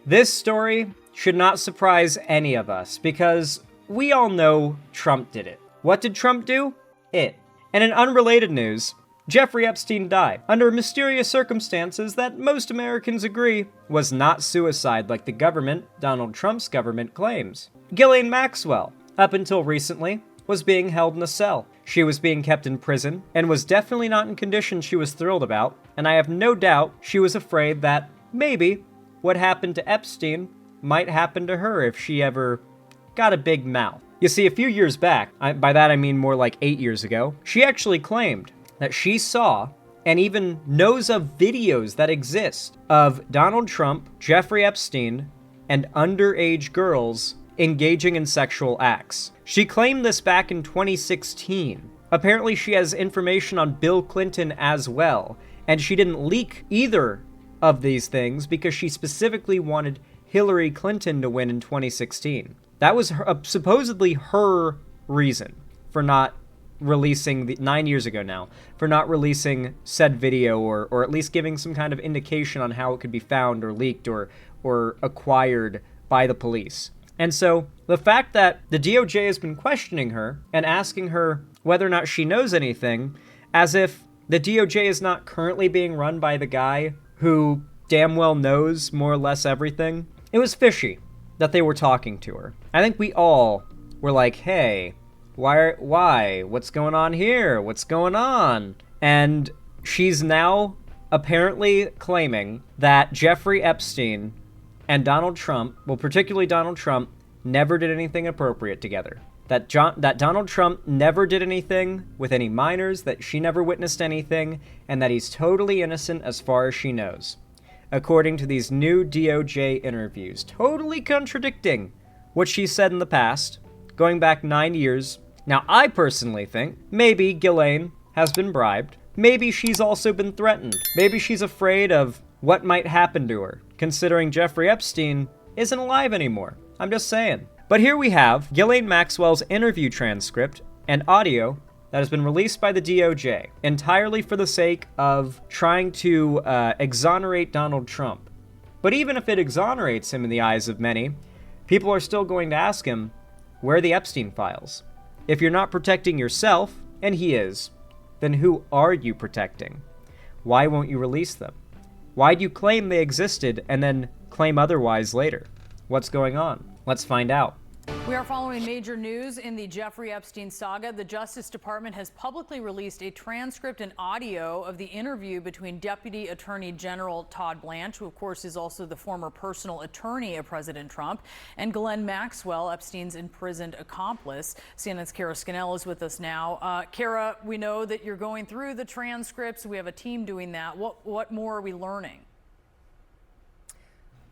This story should not surprise any of us because we all know Trump did it. What did Trump do? It. And in unrelated news, Jeffrey Epstein died under mysterious circumstances that most Americans agree was not suicide like the government, Donald Trump's government, claims. Ghislaine Maxwell, up until recently, was being held in a cell. She was being kept in prison and was definitely not in conditions she was thrilled about, and I have no doubt she was afraid that maybe what happened to Epstein might happen to her if she ever got a big mouth. You see, a few years back, by that I mean more like 8 years ago, she actually claimed that she saw and even knows of videos that exist of Donald Trump, Jeffrey Epstein, and underage girls engaging in sexual acts. She claimed this back in 2016. Apparently she has information on Bill Clinton as well, and she didn't leak either of these things because she specifically wanted Hillary Clinton to win in 2016. That was supposedly her reason for not releasing 9 years ago now, for not releasing said video or at least giving some kind of indication on how it could be found or leaked or acquired by the police. And so the fact that the DOJ has been questioning her and asking her whether or not she knows anything, as if the DOJ is not currently being run by the guy who damn well knows more or less everything, it was fishy that they were talking to her. I think we all were like, hey, why? What's going on here? What's going on? And she's now apparently claiming that Jeffrey Epstein and Donald Trump, well, particularly Donald Trump, never did anything appropriate together. That Donald Trump never did anything with any minors, that she never witnessed anything, and that he's totally innocent as far as she knows. According to these new DOJ interviews, totally contradicting what she said in the past, going back 9 years. Now, I personally think maybe Ghislaine has been bribed. Maybe she's also been threatened. Maybe she's afraid of what might happen to her, considering Jeffrey Epstein isn't alive anymore. I'm just saying. But here we have Ghislaine Maxwell's interview transcript and audio that has been released by the DOJ, entirely for the sake of trying to exonerate Donald Trump. But even if it exonerates him in the eyes of many, people are still going to ask him, where are the Epstein files? If you're not protecting yourself, and he is, then who are you protecting? Why won't you release them? Why do you claim they existed and then claim otherwise later? What's going on? Let's find out. We are following major news in the Jeffrey Epstein saga. The Justice Department has publicly released a transcript and audio of the interview between Deputy Attorney General Todd Blanche, who of course is also the former personal attorney of President Trump, and Ghislaine Maxwell, Epstein's imprisoned accomplice. CNN's Kara Scannell is with us now. Kara, we know that you're going through the transcripts. We have a team doing that. What more are we learning?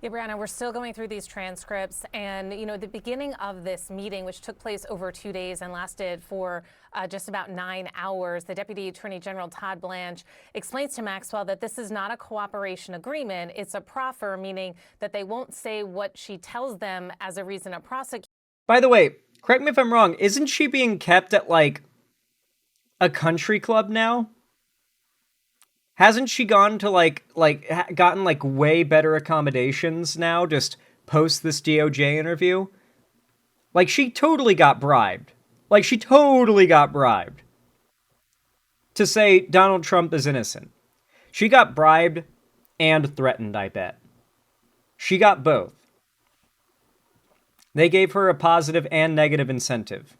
Yeah, Brianna, we're still going through these transcripts, and the beginning of this meeting, which took place over 2 days and lasted for just about 9 hours, the Deputy Attorney General Todd Blanche explains to Maxwell that this is not a cooperation agreement. It's a proffer, meaning that they won't say what she tells them as a reason to prosecute. By the way, correct me if I'm wrong, isn't she being kept at like a country club now? Hasn't she gone to gotten way better accommodations now just post this DOJ interview? Like, she totally got bribed. To say Donald Trump is innocent. She got bribed and threatened, I bet. She got both. They gave her a positive and negative incentive.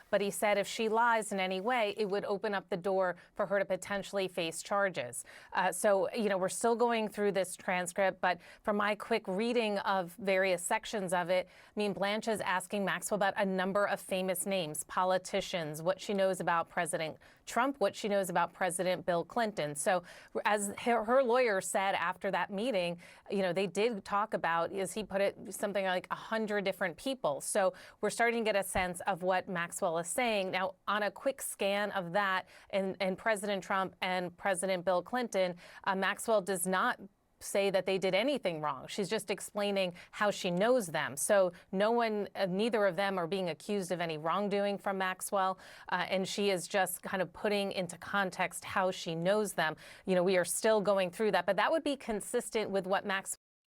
But he said if she lies in any way, it would open up the door for her to potentially face charges. So, we're still going through this transcript, but from my quick reading of various sections of it, Blanche is asking Maxwell about a number of famous names, politicians, what she knows about President Trump, what she knows about President Bill Clinton. So as her lawyer said after that meeting, they did talk about, as he put it, something like 100 different people. So we're starting to get a sense of what Maxwell is saying. Now, on a quick scan of that and President Trump and President Bill Clinton, Maxwell does not say that they did anything wrong. She's just explaining how she knows them. So neither of them are being accused of any wrongdoing from Maxwell. And she is just kind of putting into context how she knows them. We are still going through that, but that would be consistent with what Maxwell.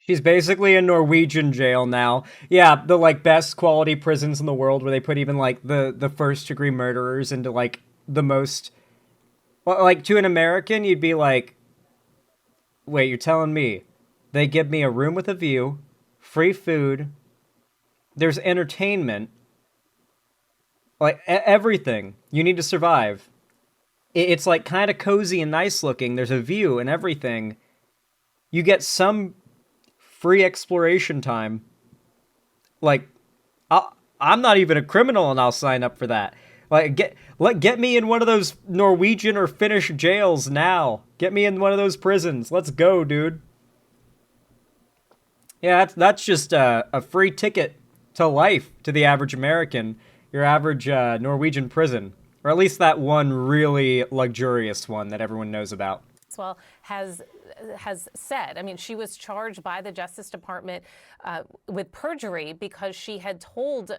She's basically in Norwegian jail now. Yeah, the like best quality prisons in the world where they put even like the first degree murderers into like the most, well, like to an American you'd be like, wait, you're telling me they give me a room with a view, free food, there's entertainment, like everything you need to survive. It's like kind of cozy and nice looking. There's a view and everything. You get some free exploration time. Like, I'm not even a criminal and I'll sign up for that. Like, get me in one of those Norwegian or Finnish jails now. Get me in one of those prisons. Let's go, dude. Yeah, that's just a free ticket to life to the average American. Your average Norwegian prison. Or at least that one really luxurious one that everyone knows about. Maxwell has said, I mean, she was charged by the Justice Department with perjury because she had told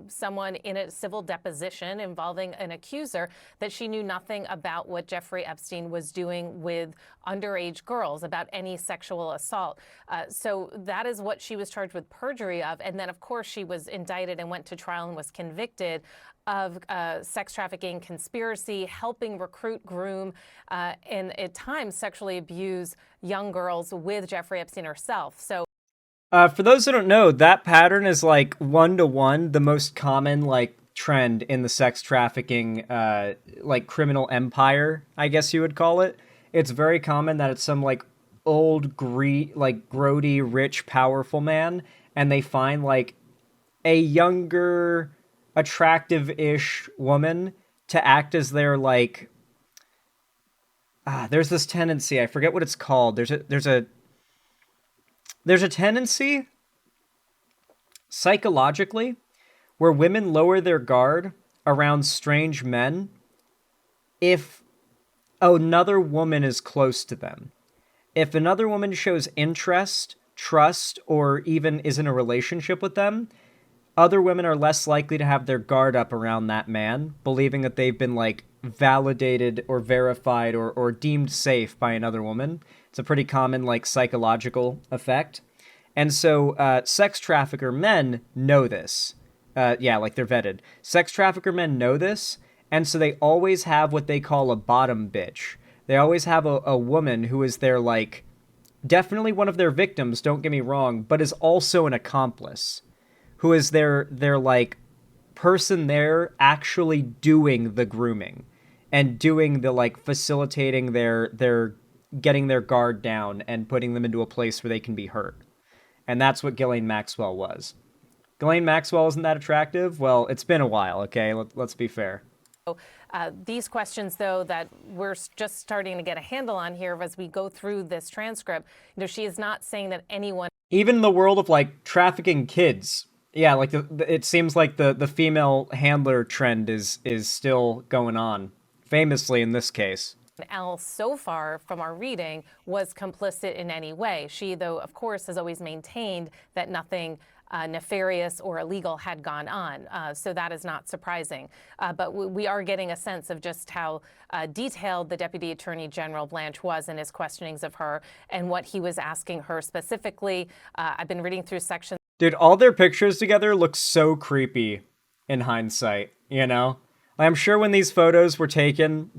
someone in a civil deposition involving an accuser that she knew nothing about what Jeffrey Epstein was doing with underage girls, about any sexual assault. So that is what she was charged with perjury of. And then, of course, she was indicted and went to trial and was convicted of sex trafficking conspiracy, helping recruit, groom, and at times sexually abuse young girls with Jeffrey Epstein herself. So, for those who don't know, that pattern is like 1-to-1 the most common like trend in the sex trafficking like criminal empire, I guess you would call it. It's very common that it's some like old grody, rich, powerful man, and they find like a younger, attractive-ish woman to act as their like there's this tendency, I forget what it's called. There's a tendency psychologically where women lower their guard around strange men if another woman is close to them. If another woman shows interest, trust, or even is in a relationship with them, other women are less likely to have their guard up around that man, believing that they've been, like, validated or verified or deemed safe by another woman. It's a pretty common, like, psychological effect. And so sex trafficker men know this. Yeah, like, they're vetted. Sex trafficker men know this, and so they always have what they call a bottom bitch. They always have a woman who is their, like, definitely one of their victims, don't get me wrong, but is also an accomplice. Who is their like person there actually doing the grooming and doing the like facilitating their getting their guard down and putting them into a place where they can be hurt. And that's what Ghislaine Maxwell was. Ghislaine Maxwell isn't that attractive? Well, it's been a while, okay? Let's be fair. These questions, though, that we're just starting to get a handle on here as we go through this transcript, you know, she is not saying that anyone... Even in the world of like trafficking kids... Yeah, like it seems like the female handler trend is still going on, famously in this case. Else so far from our reading was complicit in any way. She, though, of course, has always maintained that nothing nefarious or illegal had gone on. So that is not surprising. But we are getting a sense of just how detailed the Deputy Attorney General Blanche was in his questionings of her and what he was asking her specifically. I've been reading through sections. Dude, all their pictures together look so creepy in hindsight, you know? I'm sure when these photos were taken,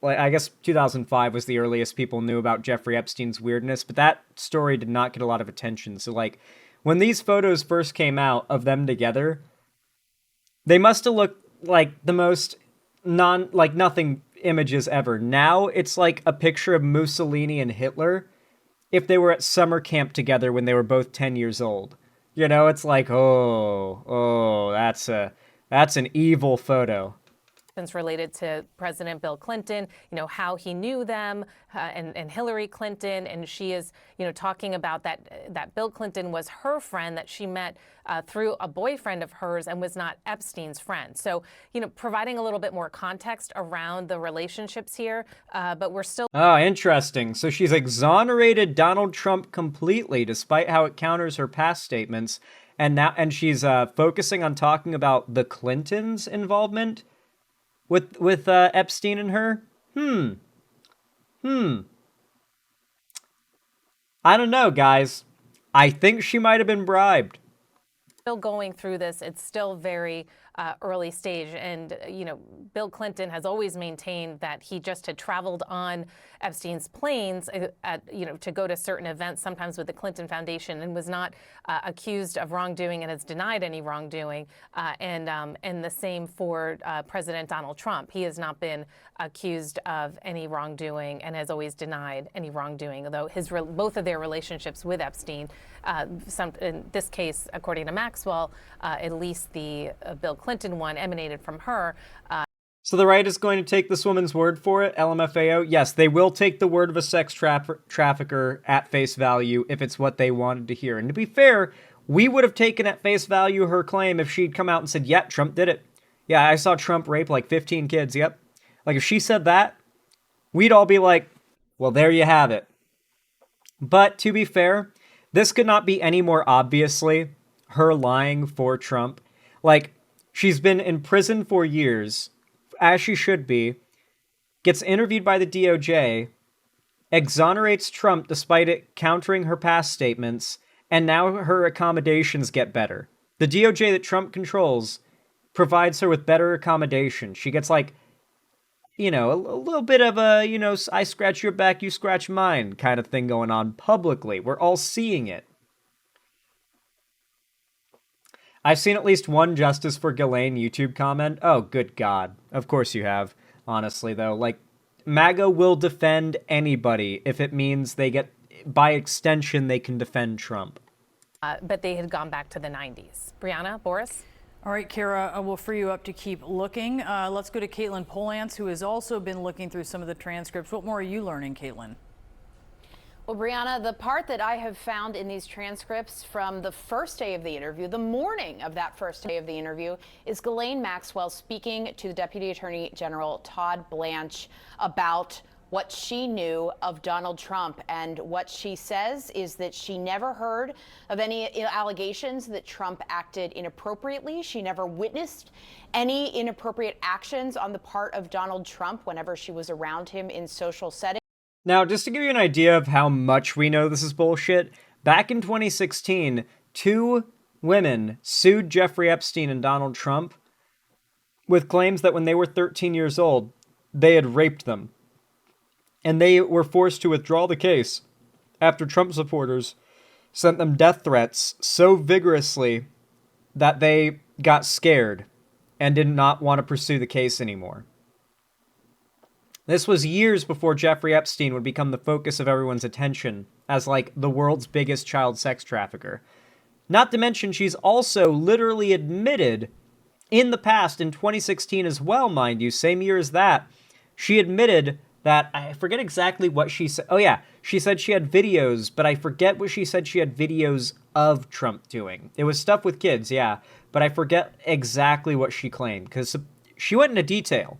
I guess 2005 was the earliest people knew about Jeffrey Epstein's weirdness, but that story did not get a lot of attention. So, like, when these photos first came out of them together, they must have looked like the most nothing images ever. Now, it's like a picture of Mussolini and Hitler if they were at summer camp together when they were both 10 years old. You know, it's like, that's an evil photo. Related to President Bill Clinton, you know, how he knew them and Hillary Clinton. And she is, you know, talking about that Bill Clinton was her friend that she met through a boyfriend of hers and was not Epstein's friend. So, you know, providing a little bit more context around the relationships here, but we're still... Oh, interesting. So she's exonerated Donald Trump completely, despite how it counters her past statements. And she's focusing on talking about the Clintons' involvement with Epstein and her. I don't know, guys. I think she might have been bribed. Still going through this. It's still very early stage. And, Bill Clinton has always maintained that he just had traveled on Epstein's planes, to go to certain events, sometimes with the Clinton Foundation, and was not accused of wrongdoing and has denied any wrongdoing. And the same for President Donald Trump. He has not been accused of any wrongdoing and has always denied any wrongdoing, although both of their relationships with Epstein, in this case, according to Maxwell, at least the Bill Clinton one emanated from her. So the right is going to take this woman's word for it, LMFAO? Yes, they will take the word of a sex trafficker at face value if it's what they wanted to hear. And to be fair, we would have taken at face value her claim if she'd come out and said, yeah, Trump did it. Yeah, I saw Trump rape like 15 kids, yep. Like, if she said that, we'd all be like, well, there you have it. But to be fair, this could not be any more obviously her lying for Trump. Like, she's been in prison for years, as she should be, gets interviewed by the DOJ, exonerates Trump despite it countering her past statements, and now her accommodations get better. The DOJ that Trump controls provides her with better accommodation. She gets like, a little bit of a, I scratch your back, you scratch mine kind of thing going on publicly. We're all seeing it. I've seen at least one Justice for Ghislaine YouTube comment. Oh, good God. Of course you have. Honestly, though. Like, MAGA will defend anybody if it means they get, by extension, they can defend Trump. But they had gone back to the 90s. Brianna, Boris? All right, Kara, we'll free you up to keep looking. Let's go to Caitlin Polance, who has also been looking through some of the transcripts. What more are you learning, Caitlin? Well, Brianna, the part that I have found in these transcripts from the first day of the interview, the morning of that first day of the interview, is Ghislaine Maxwell speaking to the Deputy Attorney General Todd Blanche about what she knew of Donald Trump. And what she says is that she never heard of any allegations that Trump acted inappropriately. She never witnessed any inappropriate actions on the part of Donald Trump whenever she was around him in social settings. Now, just to give you an idea of how much we know this is bullshit, back in 2016, 2 women sued Jeffrey Epstein and Donald Trump with claims that when they were 13 years old, they had raped them. And they were forced to withdraw the case after Trump supporters sent them death threats so vigorously that they got scared and did not want to pursue the case anymore. This was years before Jeffrey Epstein would become the focus of everyone's attention as, like, the world's biggest child sex trafficker. Not to mention, she's also literally admitted in the past, in 2016 as well, mind you, same year as that, she admitted that, I forget exactly what she said. Oh yeah, she said she had videos, but I forget what she said she had videos of Trump doing. It was stuff with kids, yeah, but I forget exactly what she claimed, because she went into detail.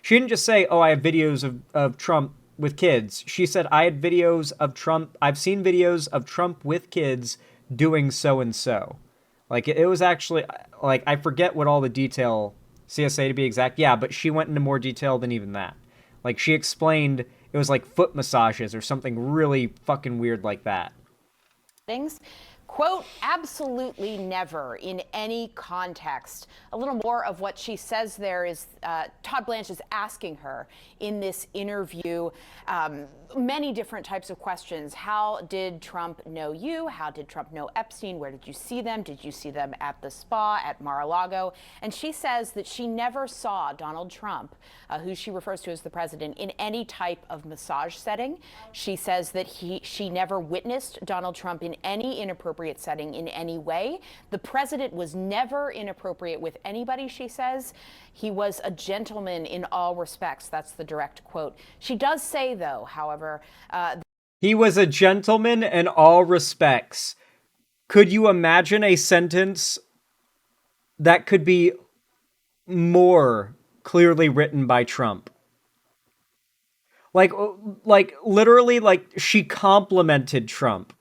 She didn't just say, oh, I have videos of Trump with kids. She said, I had videos of Trump. I've seen videos of Trump with kids doing so and so. Like, it was actually, like, I forget what all the detail, CSA to be exact. Yeah, but she went into more detail than even that. Like, she explained it was like foot massages or something really fucking weird like that. Things. Quote, absolutely never in any context. A little more of what she says there is Todd Blanche is asking her in this interview many different types of questions. How did Trump know you? How did Trump know Epstein? Where did you see them? Did you see them at the spa at Mar-a-Lago? And she says that she never saw Donald Trump, who she refers to as the president, in any type of massage setting. She says that she never witnessed Donald Trump in any inappropriate setting in any way. The president was never inappropriate with anybody, she says. He was a gentleman in all respects. That's the direct quote. She does say, though, however, he was a gentleman in all respects. Could you imagine a sentence that could be more clearly written by Trump? Like literally, like, she complimented Trump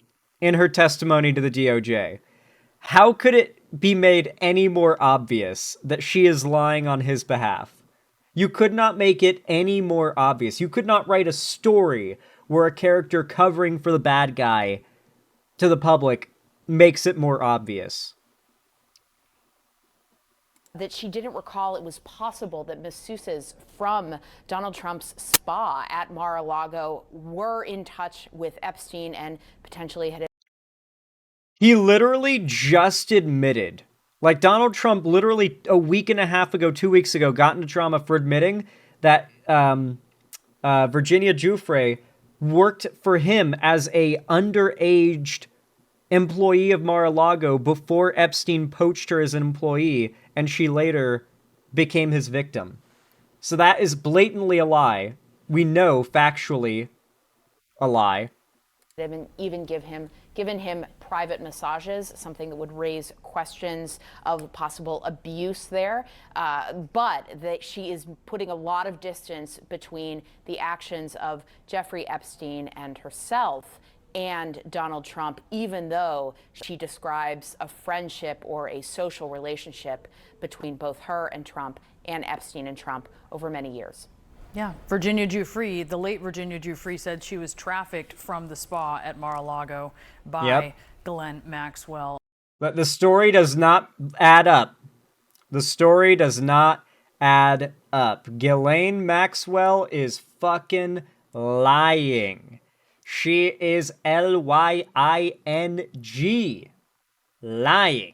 in her testimony to the DOJ. How could it be made any more obvious that she is lying on his behalf? You could not make it any more obvious. You could not write a story where a character covering for the bad guy to the public makes it more obvious. That she didn't recall it was possible that masseuses from Donald Trump's spa at Mar-a-Lago were in touch with Epstein and potentially had. He literally just admitted, like Donald Trump literally a week and a half ago, 2 weeks ago, got into drama for admitting that Virginia Giuffre worked for him as a underaged employee of Mar-a-Lago before Epstein poached her as an employee, and she later became his victim. So that is blatantly a lie. We know factually a lie. Even given him private massages, something that would raise questions of possible abuse there. But that she is putting a lot of distance between the actions of Jeffrey Epstein and herself and Donald Trump, even though she describes a friendship or a social relationship between both her and Trump and Epstein and Trump over many years. Yeah, Virginia Giuffre, the late Virginia Giuffre, said she was trafficked from the spa at Mar-a-Lago by Ghislaine Maxwell. But the story does not add up. The story does not add up. Ghislaine Maxwell is fucking lying. She is lying. Lying.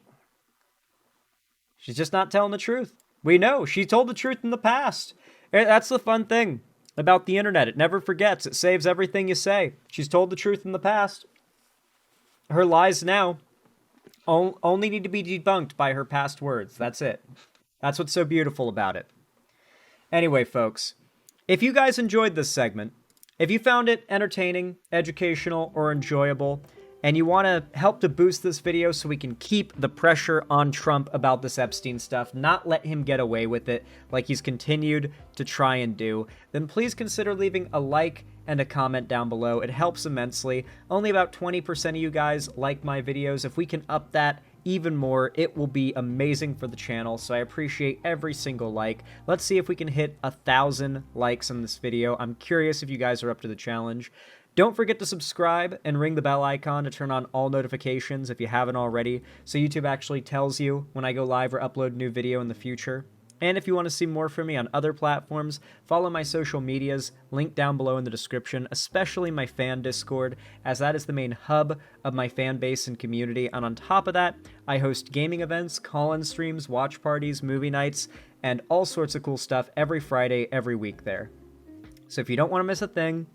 She's just not telling the truth. We know. She told the truth in the past. That's the fun thing about the internet. It never forgets. It saves everything you say. She's told the truth in the past. Her lies now only need to be debunked by her past words. That's it. That's what's so beautiful about it. Anyway, folks, if you guys enjoyed this segment, if you found it entertaining, educational, or enjoyable, and you want to help to boost this video so we can keep the pressure on Trump about this Epstein stuff, not let him get away with it like he's continued to try and do, then please consider leaving a like and a comment down below. It helps immensely. Only about 20% of you guys like my videos. If we can up that even more, it will be amazing for the channel, so I appreciate every single like. Let's see if we can hit 1,000 likes on this video. I'm curious if you guys are up to the challenge. Don't forget to subscribe and ring the bell icon to turn on all notifications if you haven't already, so YouTube actually tells you when I go live or upload a new video in the future. And if you want to see more from me on other platforms, follow my social medias, linked down below in the description, especially my fan Discord, as that is the main hub of my fan base and community. And on top of that, I host gaming events, call-in streams, watch parties, movie nights, and all sorts of cool stuff every Friday, every week there. So if you don't want to miss a thing,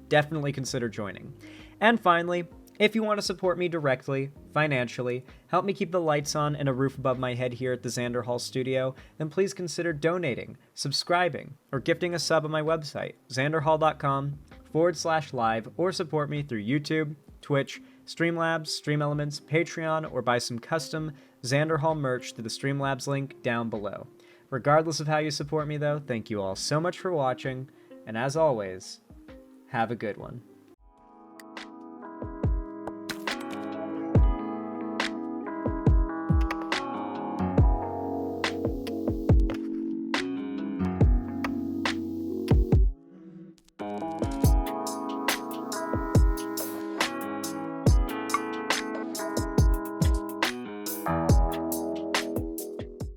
definitely consider joining. And finally, if you want to support me directly, financially, help me keep the lights on and a roof above my head here at the Xander Hall studio, then please consider donating, subscribing, or gifting a sub on my website, xanderhall.com/live, or support me through YouTube, Twitch, Streamlabs, Stream Elements, Patreon, or buy some custom Xander Hall merch through the Streamlabs link down below. Regardless of how you support me though, thank you all so much for watching, and as always, have a good one.